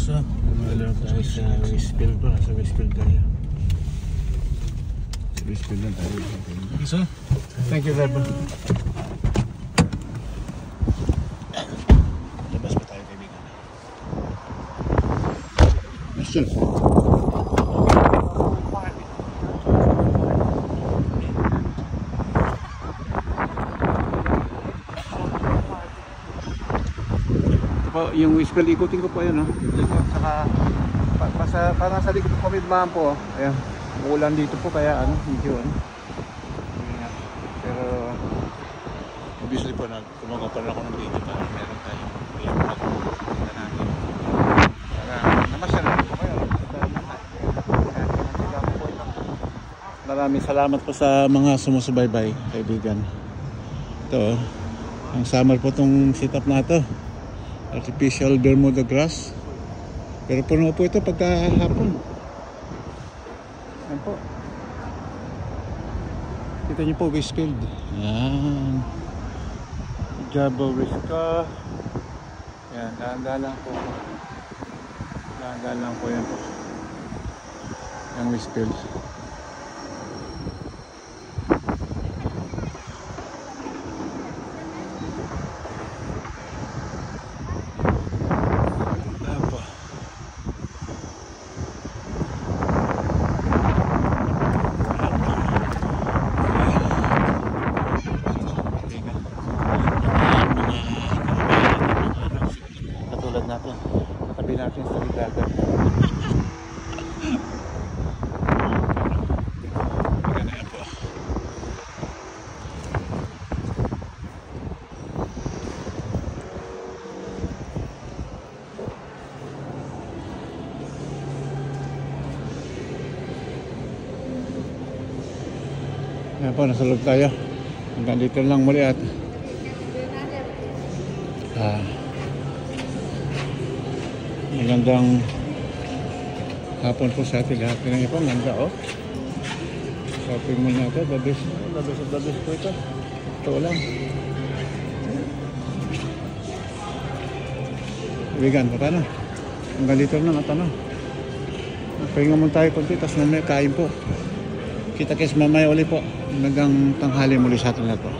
So, Wala tayo sa Westfield pa. Sa Westfield tayo. Sa Westfield lang tayo. so, Thank you, Rebo. Labas pa tayo, kaibigan. Question. Yung Westfield, ikutin ko po yun, saka parang sa likod ko midmaan po, ayan, ulan dito po kaya medyo pero obviously po kumakapan ako ng video para meron tayong pagkakita natin para namasyalan po kayo. Maraming salamat po sa mga sumusubaybay, kaibigan. Ito, ang summer po tong setup na ito. Artificial Bermuda grass. Pero puno po ito pagkahapon. Ayan po. Kita niyo po Westfield. Ayan. Jabowiska. Ayan, dahan-dahan lang po. Dahan-dahan lang po yan po. Yung Westfield. Natin, katabi natin sa ligagan. Maganda yan po. Yan po, nasa loob tayo. Hanggang dito lang muli at magandang hapon po sa ating lahat. Pinang ipang ganda shopping mall natin. The best po ito. Ito lang. Ibigan, paano? Hanggang dito lang at pahinga muna tayo konti, tapos mamaya kain po. Kita-kits mamaya uli po. Hanggang tanghali muli sa ating lahat po.